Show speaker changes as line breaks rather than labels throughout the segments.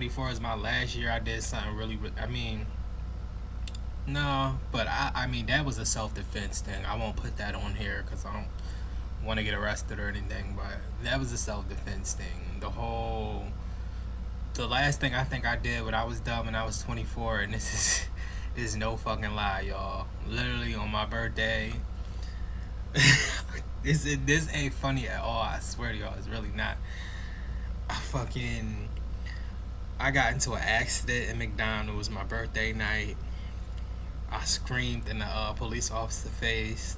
24 is my last year. I did something really, I mean, no, but I mean, that was a self-defense thing. I won't put that on here because I don't want to get arrested or anything, but that was a self-defense thing. The last thing I think I did when I was dumb and I was 24, and this is no fucking lie, y'all. Literally on my birthday. This ain't funny at all. I swear to y'all, it's really not. I got into an accident at McDonald's my birthday night. I screamed in the police officer's face.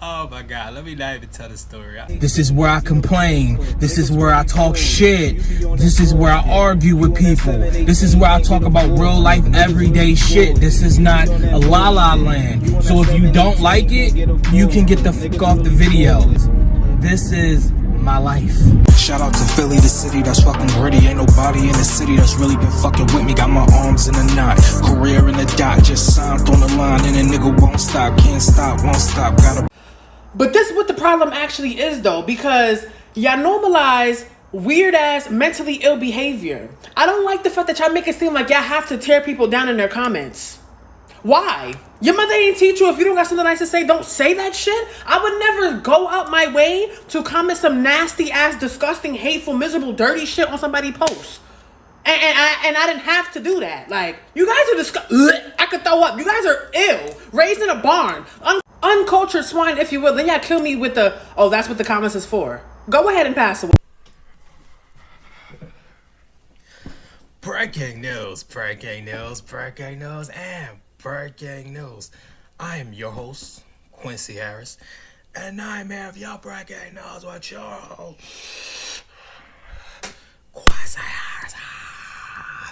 Oh my God, let me not even tell the story. This is where I complain. This is where I talk shit. This is where I argue with people. This is where I talk about real life, everyday shit. This is not a la la land. So if you don't like it, you can get the fuck off the videos. This is my life.
Shout out to Philly, the city that's fucking gritty. Ain't nobody in the city that's really been fucking with me. Got my arms in a knot, career in the dot. Just signed on the line and a nigga won't stop. Can't stop, won't stop.
But this is what the problem actually is, though, because y'all normalize weird ass mentally ill behavior. I don't like the fact that y'all make it seem like y'all have to tear people down in their comments. Why? Your mother ain't teach you if you don't got something nice to say, don't say that shit? I would never go out my way to comment some nasty ass, disgusting, hateful, miserable, dirty shit on somebody's post. And I didn't have to do that. Like, you guys are disgusting. I could throw up. You guys are ill. Raised in a barn. Uncultured swine, if you will. Then y'all kill me with the, oh, that's what the comments is for. Go ahead and pass away.
Breaking news, and breaking news. I am your host, Quincy Harris, and I'm here with your breaking news with y'all. Quincy Harris.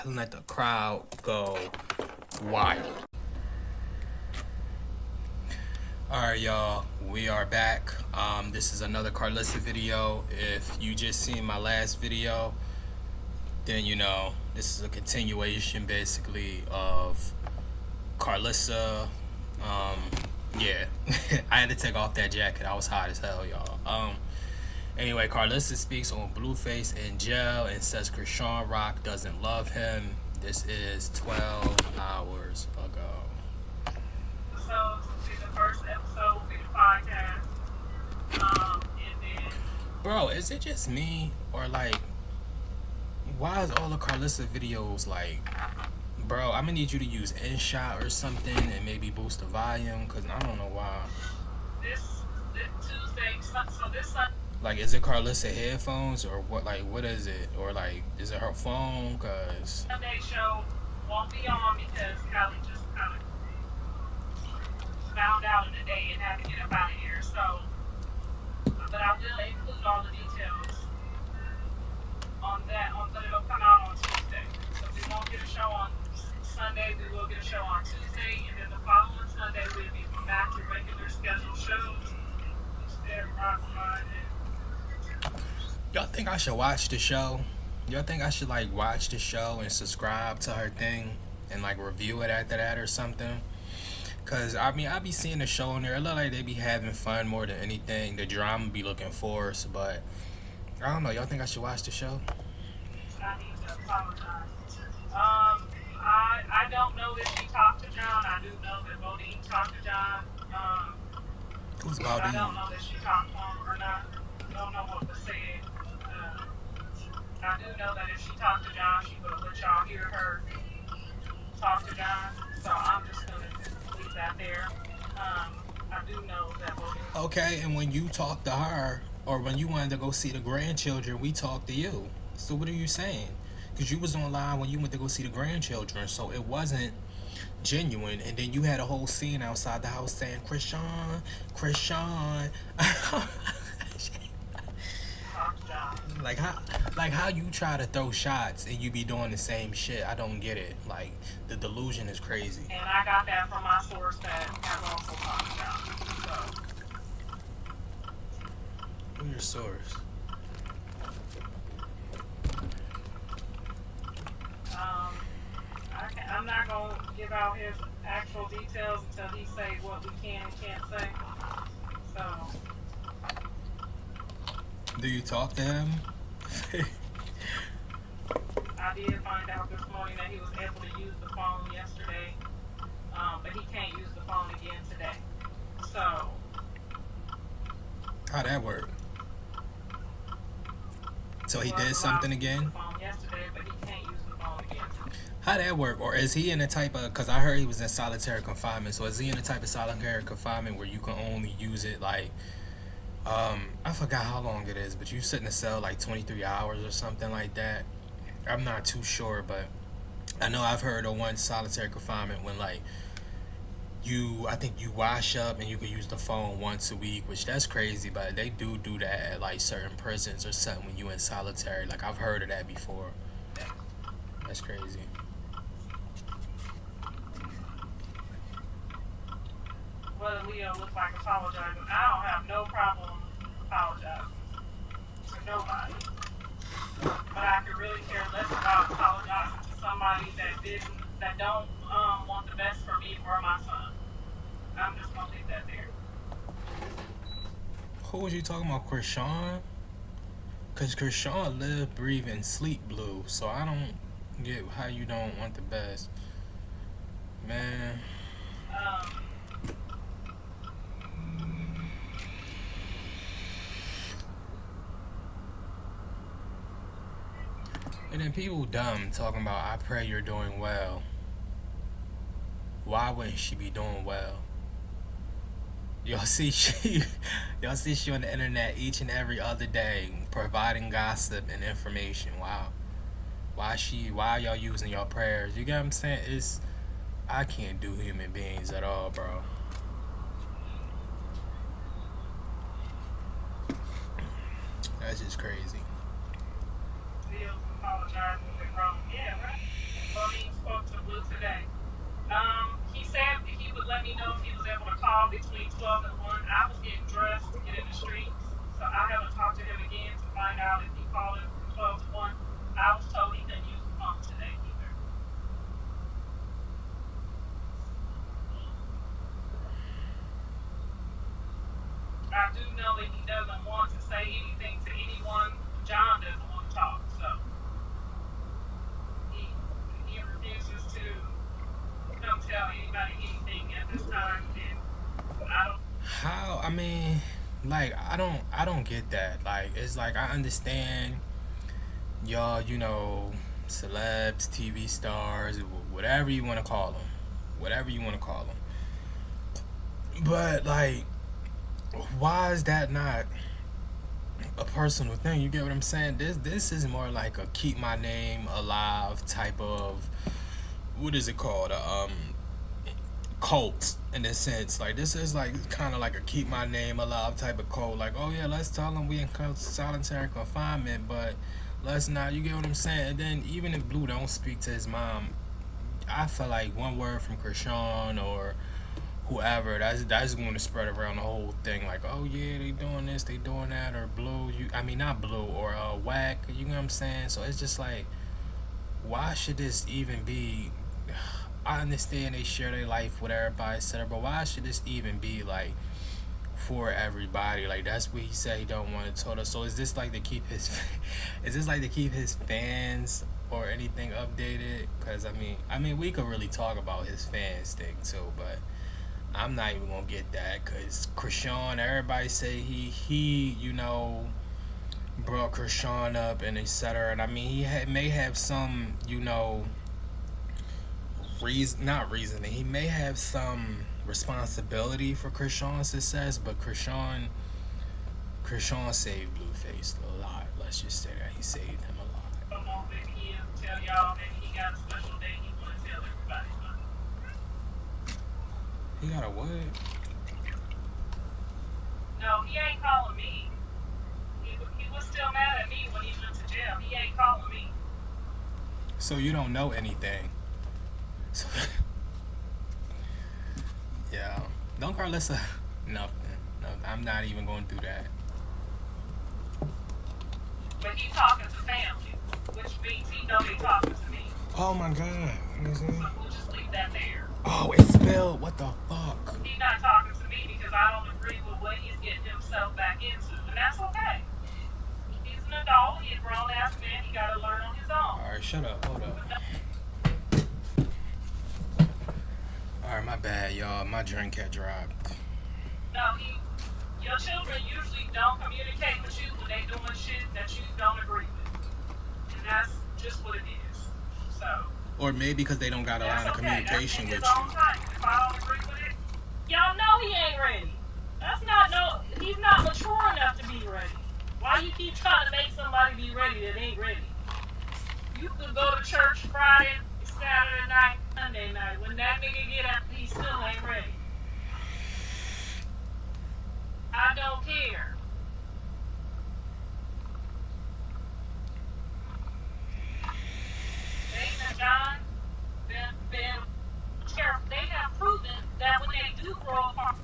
Let the crowd go wild. Alright, y'all, we are back. This is another Karlissa video. If you just seen my last video, then you know this is a continuation basically of Karlissa. Yeah. I had to take off that jacket. I was hot as hell, y'all. Anyway, Karlissa speaks on Blueface in jail and says Chrisean Rock doesn't love him. This is 12 hours ago.
So this will be the first episode of the podcast. And then
Bro, is it just me, or like, why is all the Karlissa videos like, bro, I'm gonna need you to use InShot or something and maybe boost the volume, because I don't know why.
this Tuesday, so this Sunday.
Like, is it Karlissa headphones or what? Like, what is it? Or like, is it her phone? Cause
Sunday show won't be on because Callie just kind of found out in the day and had to get up out of here. So, but I will include all the details on that. But it'll come out on Tuesday. So we won't get a show on Sunday. We will get a show on Tuesday, and then the following Sunday we'll be back to regular scheduled shows. Instead of Rock Line and
y'all think I should watch the show? Y'all think I should like watch the show and subscribe to her thing and like review it after that or something? Cause I mean, I be seeing the show on there. It look like they be having fun more than anything. The drama be looking forced, but I don't know. Y'all think I should watch the show?
I need to apologize. I don't know that she talked to John. I do know that Bodine talked to John.
Who's
I
Bobby?
don't know that she talked to him or not. Don't know what was said. I do know that if she talked to John, she would let y'all hear her talk to John. So I'm just gonna leave that there. I do know that Bodine.
Okay, and when you talked to her, or when you wanted to go see the grandchildren, we talked to you. So what are you saying? Because you was online when you went to go see the grandchildren, so it wasn't genuine. And then you had a whole scene outside the house saying, Chrisean. Like how you try to throw shots and you be doing the same shit. I don't get it. Like, the delusion is crazy.
And I got that from my source that has also talked about. So.
Who's your source?
I'm not going to give out his actual details until he say what we can and can't say. So.
Do you talk to him?
I did find out this morning that he was able to use the phone yesterday, but he can't use the phone again today. So,
How'd that work? So he
was
did
allowed
something
to use
again?
the phone yesterday, but he can't use the phone again today.
How'd that work? Or is he in the type of, because I heard he was in solitary confinement, so is he in the type of solitary confinement where you can only use it like, I forgot how long it is, but you sit in a cell like 23 hours or something like that. I'm not too sure, but I know I've heard of one solitary confinement when like I think you wash up and you can use the phone once a week, which that's crazy, but they do that at like certain prisons or something when you in solitary. Like I've heard of that before. That's crazy.
What Leo looks like apologizing. I don't have no problem apologizing to nobody. But I could really care less about apologizing to somebody that don't want the best for me or my son. I'm just gonna leave that there.
Who was you talking about, Chrisean? Cause Chrisean live, breathe, and sleep blue, so I don't get how you don't want the best, man. And then people dumb talking about, I pray you're doing well. Why wouldn't she be doing well? Y'all see she on the internet each and every other day providing gossip and information. Wow. Why are y'all using y'all prayers? You get what I'm saying? I can't do human beings at all, bro. That's just crazy.
Leo's apologizing and wrong. Yeah, right. Well, he spoke to Blue today. He said he would let me know if he was able to call between 12 and 1. I was getting dressed to get in the streets, so I haven't talked to him again to find out if he called him from 12 to 1. I was told he couldn't use the phone today either. I do know that he doesn't want to say anything to anyone. John doesn't want to talk, so he refuses to come tell anybody anything at this time, and I don't.
How? I mean, like I don't get that. Like it's like I understand y'all, you know, celebs, TV stars, whatever you want to call them, but like, why is that not a personal thing? You get what I'm saying? This is more like a keep my name alive type of, what is it called, cult in a sense. Like this is like kind of like a keep my name alive type of cult. Like, oh yeah, let's tell them we in solitary confinement, but let's not. You get what I'm saying? And then even if Blue don't speak to his mom, I feel like one word from Chrisean or whoever, that's going to spread around the whole thing. Like, oh yeah, they doing this, they doing that, or Blue. Not Blue, or Whack. You know what I'm saying? So it's just like, why should this even be? I understand they share their life with everybody, etc. But why should this even be like for everybody? Like that's what he said he don't want to tell us. So is this like to keep his? Is this like to keep his fans or anything updated? Because I mean, we could really talk about his fans thing too, but I'm not even gonna get that. Because Chrisean, everybody say he you know brought Chrisean up and etc. And I mean he may have some, you know, not reasoning. He may have some responsibility for Chrisean's success, but Chrisean saved Blueface a lot. Let's just say that he saved him a lot.
I don't know if he is tell y'all that he got a special day he want to tell everybody about.
He got a what?
No, he ain't calling me. He was still mad at me when he went to jail. He ain't calling me.
So you don't know anything. So, yeah. Don't Karlissa nothing. No, I'm not even going to do that.
But he talking to family, which means he know they talking to me.
Oh my God. Let me see.
So we'll just leave that there.
Oh, it's spilled. What the fuck?
He's not talking to me because I don't agree with what he's getting himself back into, and that's okay. He's an adult. He's a grown ass man. He got to learn on his own.
Alright, shut up. Hold up. Alright, my bad, y'all. My drink had dropped.
No, your children usually don't communicate with you when they doing shit that you don't agree with. And that's just what it is. So.
Or maybe because they don't got a lot of communication with you.
If I don't agree with it, y'all know he ain't ready. He's not mature enough to be ready. Why you keep trying to make somebody be ready that ain't ready? You could go to church Friday, Saturday night, Sunday night. When that nigga get out, he still ain't ready. I don't care. They and John been careful. They have proven that when they do grow apart.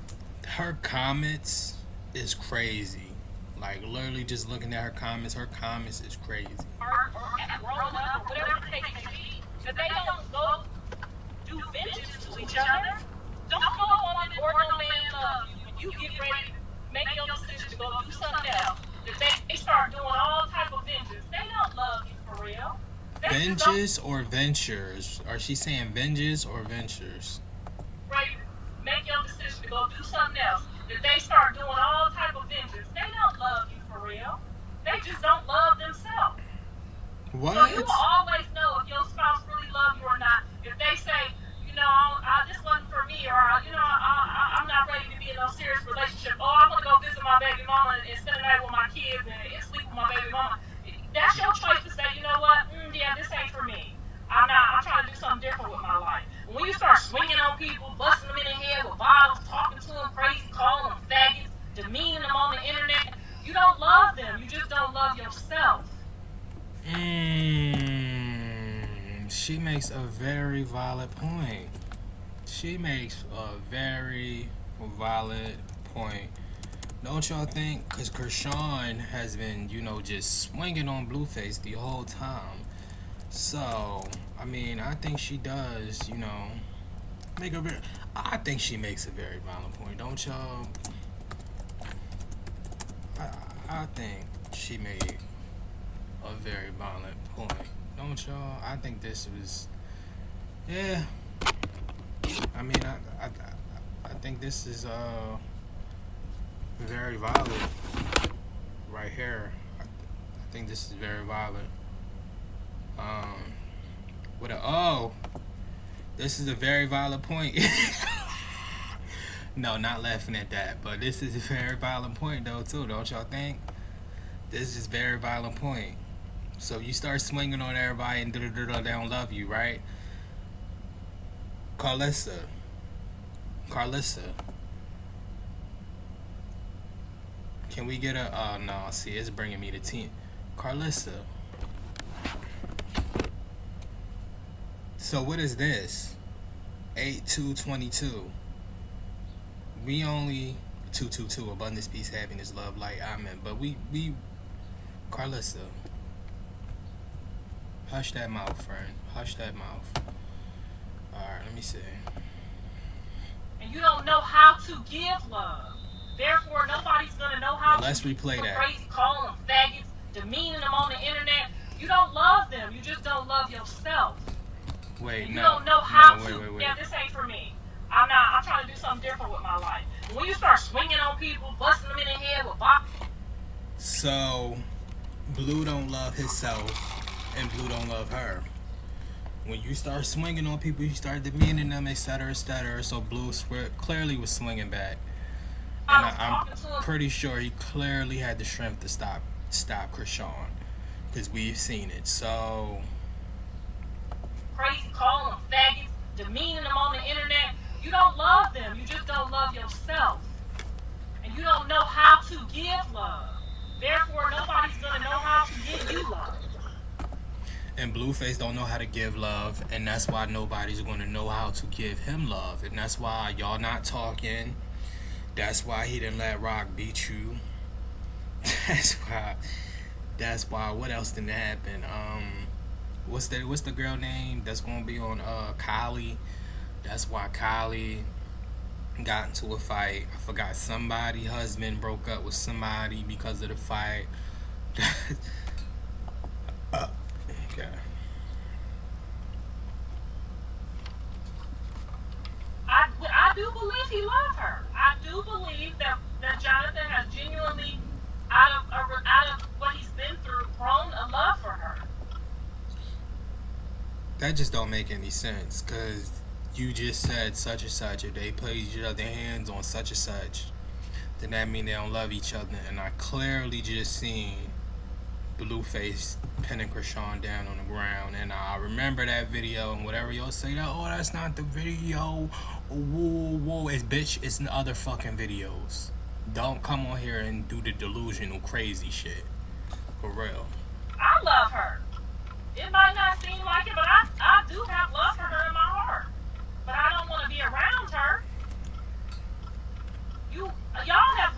Her comments is crazy. Like literally just looking at her comments is crazy.
Or grown up, whatever the case may be, that they don't go do vengeance to each other. Don't go on or no man love you. When you get ready, make your decision to go do something else. That they start doing all type of vengeance. They don't love you for real.
Vengeance or ventures? Are she saying vengeance or ventures?
Right. Make your decision to go do something else. That they start doing all type of vengeance. They don't love you for real. They just don't love themselves.
What?
So you will always know if your spouse really loves you or not. If they say, this wasn't for me, or I'm not ready to be in a serious relationship. Oh, I want to go visit my baby mama and spend the night with my kids and sleep with my baby mama. That's your choice to say, you know what? Yeah, this ain't for me. I'm trying to do something different with my life. When you start swinging on people, busting them in the head with bottles, talking to them crazy, calling them faggots, demeaning them on the internet, you don't love them. You just don't love yourself.
She makes a very valid point. She makes a very valid point. Don't y'all think? Because Chrisean has been, just swinging on Blueface the whole time. So, I mean, I think she does, I think she makes a very valid point. Don't y'all? I think she made a very valid point. Don't y'all? I think this was, yeah. I mean, I think this is very valid right here. I think this is very valid. This is a very valid point. No, not laughing at that, but this is a very valid point though too. Don't y'all think? This is a very valid point. So you start swinging on everybody and they don't love you, right? Karlissa. Can we get a? Oh no, see, it's bringing me to team. Karlissa. So what is this? 8-2-22. We only 2-2-2. Abundance, peace, happiness, love, light, amen. But we Karlissa. Hush that mouth, friend. Hush that mouth. Alright, let me see.
And you don't know how to give love. Therefore, nobody's gonna know how
Let's
to
replay that.
Crazy, calling them faggots, demeaning them on the internet. You don't love them. You just don't love yourself.
Wait,
you
no.
don't know how
no,
to.
Wait.
Yeah, this ain't for me. I'm trying to do something different with my life. When you start swinging on people, busting them in the head with boxes.
So, Blue don't love himself, and Blue don't love her. When you start swinging on people, you start demeaning them, etc., etc. So Blue clearly was swinging back, and I'm pretty sure he clearly had the strength to stop Chrisean, because we've seen it. So
crazy, calling them faggots, demeaning them on the internet. You don't love them. You just don't love yourself, and you don't know how to give love. Therefore, nobody's gonna know how to give you love.
And Blueface don't know how to give love, and that's why nobody's going to know how to give him love. And that's why y'all not talking. That's why he didn't let Rock beat you. That's why. What else didn't happen? What's the girl name that's going to be on Kylie? That's why Kylie got into a fight. I forgot, somebody husband broke up with somebody because of the fight. Okay.
I do believe he loved her. I do believe that Jonathan has genuinely, out of what he's been through, grown a love for her.
That just don't make any sense, cause you just said such and such. If they put each other hands on such and such, then that mean they don't love each other. And I clearly just seen Blueface pinning Chrisean down on the ground, and I remember that video. And whatever y'all say that, oh, that's not the video. Whoa, it's bitch. It's in other fucking videos. Don't come on here and do the delusional crazy shit. For real.
I love her. It might not seem like it, but I do have love for her in my heart. But I don't want to be around her. Y'all have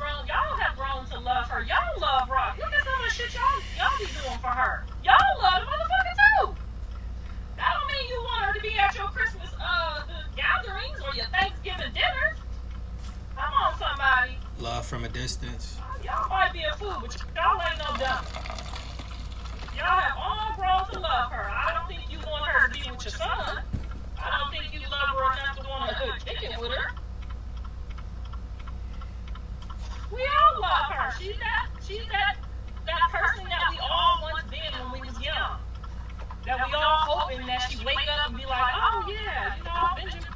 grown to love her. Y'all love Rock. Look at some of the shit y'all be doing for her. Y'all love the motherfucker too. That don't mean you want her to be at your Christmas gatherings or your Thanksgiving dinners. Come on, somebody.
Love from a distance.
Y'all might be a fool, but y'all ain't no dumb. Y'all have all grown to love her. I don't think you want her to be with your son. I don't think you love her enough to want to kick it with her. We all love her. She's that person that we all once been when we was young. That we all hoping that she wake up and be like, oh yeah, you know, Benjamin.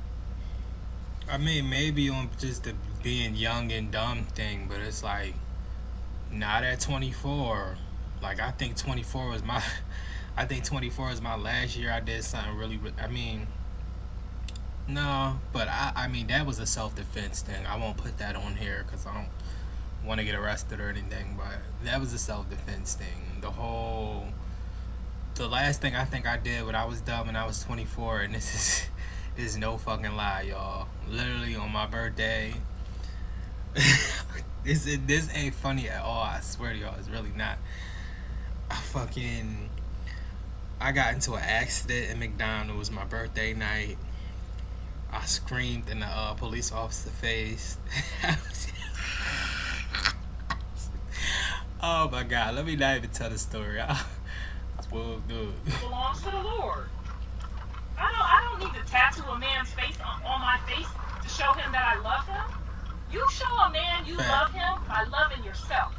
I mean, maybe on just the being young and dumb thing, but it's like, not at 24. Like, I think 24 was my last year I did something really, I mean, no, but I mean, that was a self-defense thing. I won't put that on here because I don't want to get arrested or anything, but that was a self-defense thing. The last thing I think I did when I was dumb and I was 24, and this is no fucking lie, y'all. Literally on my birthday. This ain't funny at all. I swear to y'all, it's really not. I got into an accident at McDonald's my birthday night. I screamed in the police officer's face. Oh my God, let me not even tell the story. Well, dude.
It belongs to the Lord. I don't need to tattoo a man's face on my face to show him that I love him. You show a man you love him by loving yourself.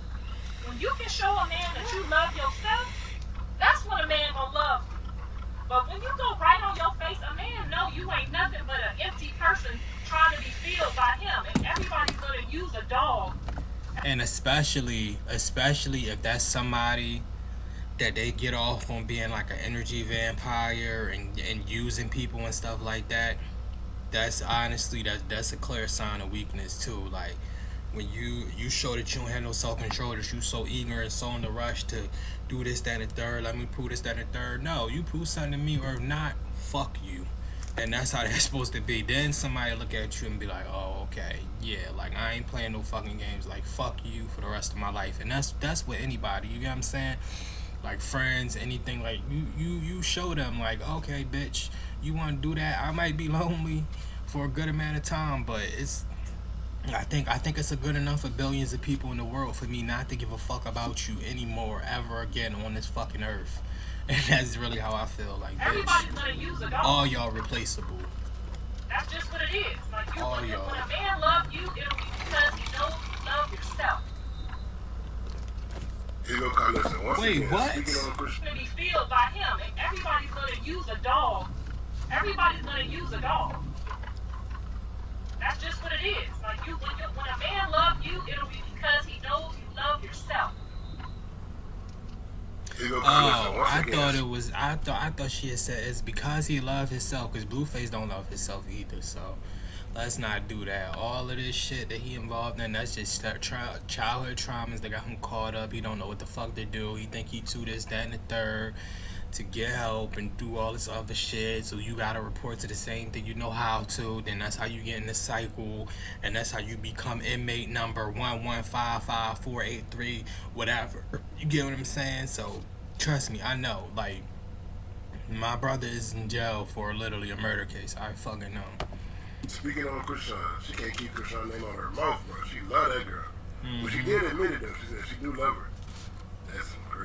When you can show a man that you love yourself, that's when a man gonna love you. But when you go right on your face, a man know you ain't nothing but an empty person trying to be filled by him, and everybody's gonna use a dog.
And especially if that's somebody that they get off on being like an energy vampire and using people and stuff like that, that's honestly that's a clear sign of weakness too. Like when you show that you don't have no self-control, that you so eager and so in the rush to do this, that, and the third, let me prove this, that, and the third. No, you prove something to me, or if not, fuck you. And that's how that's supposed to be. Then somebody look at you and be like, oh, okay, yeah, like I ain't playing no fucking games. Like fuck you for the rest of my life. And that's with anybody. You get what I'm saying? Like friends, anything. Like you show them like, okay, bitch, you want to do that? I might be lonely for a good amount of time, but I think it's a good enough for billions of people in the world for me not to give a fuck about you anymore ever again on this fucking earth. And that's really how I feel. Like,
everybody's
bitch,
gonna use a dog.
all y'all replaceable.
That's just what it is. Like you,
all
when
y'all.
a man loves you, it'll be because he knows you love yourself.
Here go Karlissa. Once
Wait,
again,
what?
speaking on
It's gonna be filled by him, and everybody's gonna use a dog. Everybody's gonna use a dog. That's just what it is. Like when a man loves you, it'll be because he knows you love yourself.
Oh, I thought it was. I thought she had said it's because he loved himself. Because Blueface don't love himself either. So let's not do that. All of this shit that he involved in, that's just childhood traumas that got him caught up. He don't know what the fuck to do. He think he too this, that, and the third to get help and do all this other shit. So you gotta report to the same thing you know how to. Then that's how you get in the cycle, and that's how you become inmate number 1155483, whatever. You get what I'm saying? So trust me, I know. Like my brother is in jail for literally a murder case. I fucking know.
Speaking on Chrisean, she can't keep Chrisean's name on her mouth, bro. She love that girl. But she did admit it though. She said she do love her. That's some crazy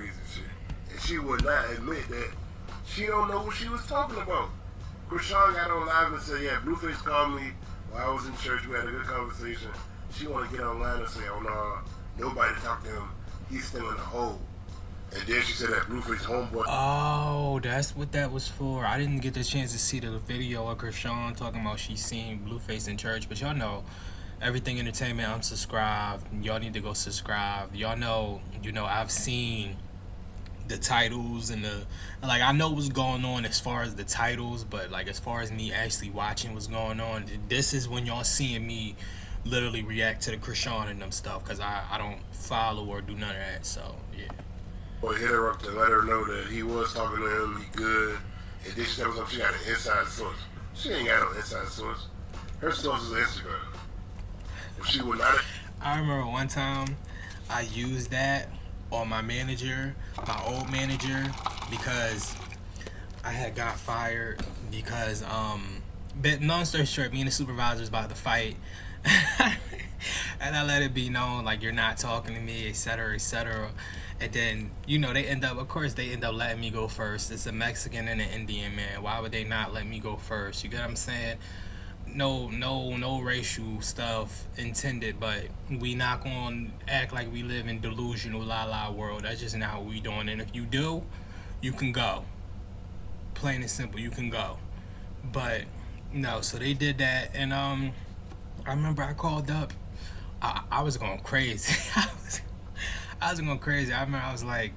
she would not admit that she don't know what she was talking about. Chrisean got on live and said, yeah, Blueface called me while I was in church. We had a good conversation. She want to get online and say, oh, no, nobody talked to him. He's still in the hole. And then she said that Blueface homeboy.
Oh, that's what that was for. I didn't get the chance to see the video of Chrisean talking about she seen Blueface in church. But y'all know, Everything Entertainment, I'm subscribed. Y'all need to go subscribe. Y'all know, I've seen the titles and like, I know what's going on as far as the titles, but like as far as me actually watching what's going on, this is when y'all seeing me literally react to the Chrisean and them stuff, because I don't follow or do none of that. So yeah.
Boy hit her up to let her know that he was talking to him, he good. And then she told him she got an inside source. She ain't got no inside source. Her source is Instagram. If she would not.
I remember one time I used that on my manager, my old manager, because I had got fired because but long story short, me and the supervisor was about to fight. And I let it be known, like, you're not talking to me, etc., etc. And then, they end up letting me go first. It's a Mexican and an Indian, man. Why would they not let me go first? You get what I'm saying? No racial stuff intended, but we not gonna act like we live in delusional la world. That's just not what we doing. And if you do, you can go. Plain and simple, you can go. But no, so they did that, and I remember I called up. I was going crazy. I was going crazy. I remember I was like,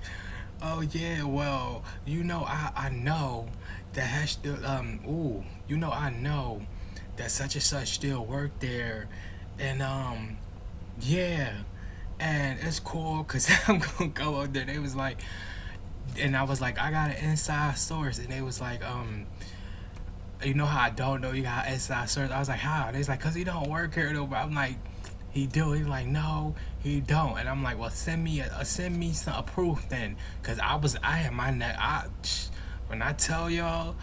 oh yeah, well, I know that I know that such and such still work there, and yeah, and it's cool because I'm gonna go up there. They was like, and I was like, I got an inside source, and they was like, you know how I don't know you got an inside source? I was like, how? And they was like, cause he don't work here though. But I'm like, he do. He's like, no, he don't. And I'm like, well, send me some proof then, cause I had my neck. When I tell y'all,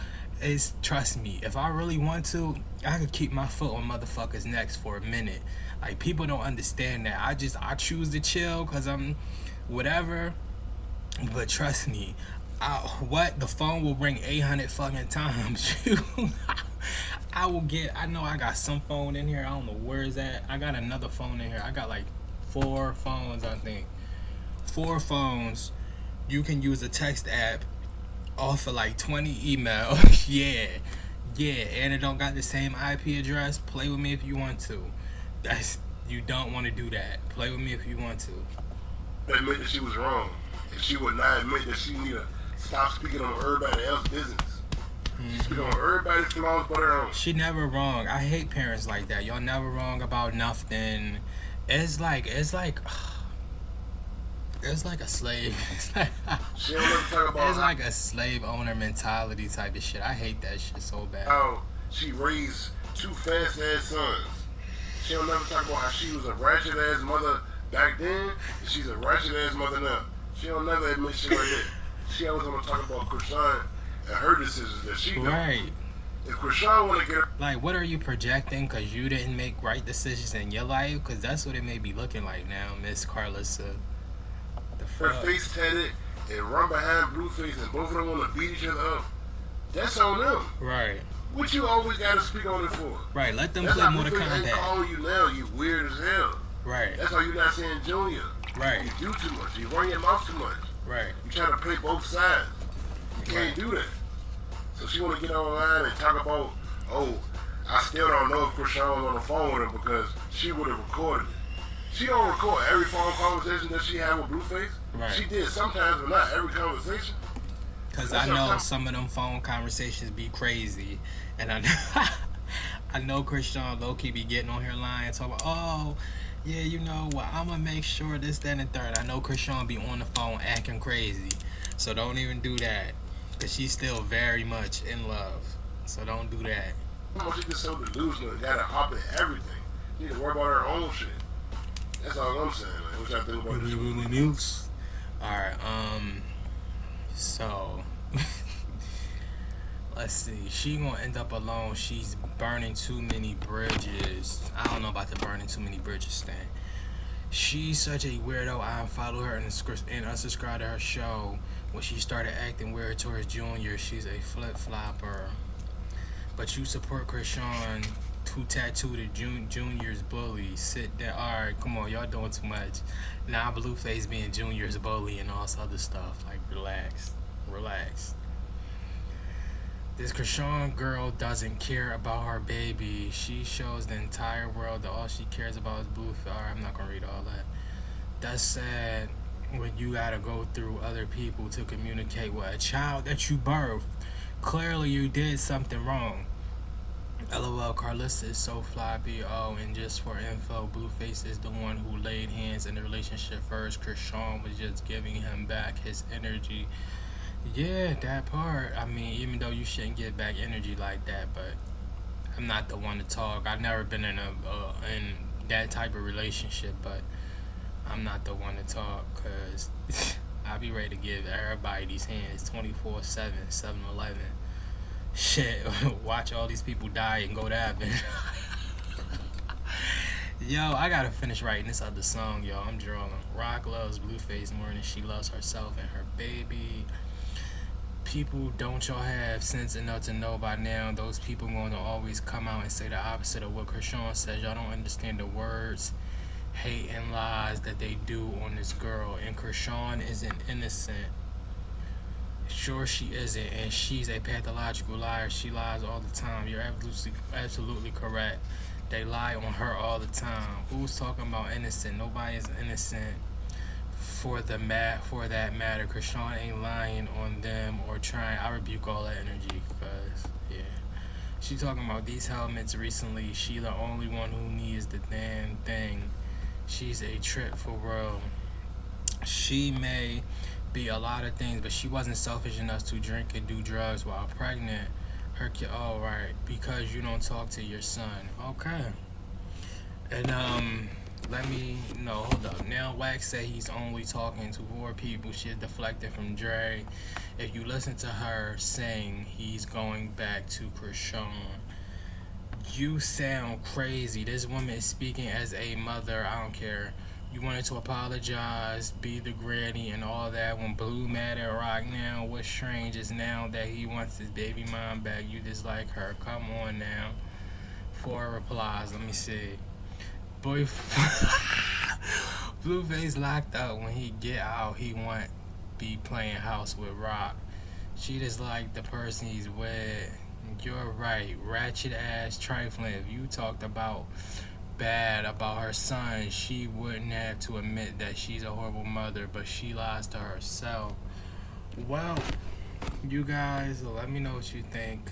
trust me, if I really want to, I could keep my foot on motherfuckers' necks for a minute. Like, people don't understand that. I choose to chill because I'm whatever. But trust me, the phone will ring 800 fucking times. I know I got some phone in here. I don't know where it's at. I got another phone in here. I got like 4 phones, I think. 4 phones. You can use a text app. Offer like 20 emails. yeah, and it don't got the same IP address. Play with me if you want to. You don't want to do that. Play with me if you want to.
Admit that she was wrong, and she would not admit that she need to stop speaking on everybody else's business. She speak on everybody's flaws but her own.
She never wrong. I hate parents like that. Y'all never wrong about nothing. It's like a slave.
She don't ever talk about.
It's like a slave owner mentality type of shit. I hate that shit so bad.
How she raised 2 fast ass sons. She don't never talk about how she was a ratchet ass mother back then, and she's a ratchet ass mother now. She don't never admit shit like that. She always want to talk about Chrisean and her decisions that she done.
Right.
If Chrisean want to get her,
like, what are you projecting because you didn't make right decisions in your life? Because that's what it may be looking like now, Miss Karlissa.
her face tatted and run behind Blueface and both of them want to beat each other up, that's on them.
Right.
What you always got to speak on it for?
Right, let them
That's
play
how
Mortal
Blueface ain't
Kombat.
calling you now, you weird as hell.
Right.
That's how you not saying Junior.
Right.
You do too much. You run your mouth too much.
Right.
You try to play both sides. You can't do that. So she want to get online and talk about, oh, I still don't know if Chrisean was on the phone with her because she would have recorded it. She don't record every phone conversation that she had with Blueface.
Right.
She did sometimes, but not every conversation.
Because I know some of them phone conversations be crazy. And I know Chrisean low-key be getting on her line talking about, oh, yeah, you know what, I'm going to make sure this, that, and third. I know Chrisean be on the phone acting crazy. So don't even do that. Because she's still very much in love. So don't do that.
She gets so delusional and gotta hop in everything. She need to worry about her own shit. That's all I'm saying. Like, what y'all think about this?
Alright, so let's see. She gonna end up alone. She's burning too many bridges. I don't know about the burning too many bridges thing. She's such a weirdo. I unfollow her and unsubscribe to her show When she started acting weird towards Junior, she's a flip-flopper. But you support Chrisean, who tattooed Junior's bully. Sit there. Alright, come on, y'all doing too much. Now Blueface being Junior's bully and all this other stuff. Like, relax. Relax. This Chrisean girl doesn't care about her baby. She shows the entire world that all she cares about is Blueface. Alright, I'm not gonna read all that. That's sad when you gotta go through other people to communicate with a child that you birthed. Clearly you did something wrong. LOL, Karlissa is so floppy. Oh, and just for info, Blueface is the one who laid hands in the relationship first. Chrisean was just giving him back his energy. Yeah, that part. I mean, even though you shouldn't give back energy like that, but I'm not the one to talk. I've never been in in that type of relationship, but I'm not the one to talk, because I'll be ready to give everybody these hands 24/7, 7-11. Shit, watch all these people die and go to heaven. Yo, I gotta finish writing this other song, yo. I'm drawing. Rock loves Blueface more than she loves herself and her baby. People, don't y'all have sense enough to know by now those people going to always come out and say the opposite of what Chrisean says. Y'all don't understand the words, hate, and lies that they do on this girl. And Chrisean isn't innocent. Sure, she isn't, and she's a pathological liar. She lies all the time. You're absolutely correct. They lie on her all the time. Who's talking about innocent? Nobody is innocent for that matter. Chrisean ain't lying on them or trying. I rebuke all that energy, because yeah, she talking about these helmets recently. She the only one who needs the damn thing. She's a trip for real. She may be a lot of things, but she wasn't selfish enough to drink and do drugs while pregnant. Her kid, oh right, because you don't talk to your son. Okay. And hold up. Now Wax said he's only talking to 4 people. She's deflected from Dre. If you listen to her sing, he's going back to Chrisean. You sound crazy. This woman is speaking as a mother. I don't care. You wanted to apologize, be the granny and all that. When Blue mad at Rock now, what's strange is now that he wants his baby mom back, you dislike her. Come on now. 4 replies. Let me see. Boy, Blueface locked up. When he get out, he want be playing house with Rock. She just like the person he's with. You're right. Ratchet ass trifling. If you talked bad about her son, she wouldn't have to admit that she's a horrible mother, but she lies to herself. Well, you guys, let me know what you think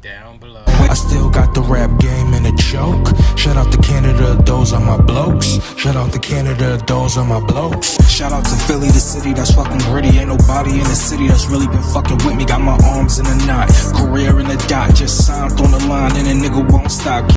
down below.
I still got the rap game in a choke. Shout out to Canada, those are my blokes. Shout out to Canada, those are my blokes. Shout out to Philly, the city that's fucking gritty. Ain't nobody in the city that's really been fucking with me. Got my arms in a knot, career in a dot. Just signed on the line and a nigga won't stop.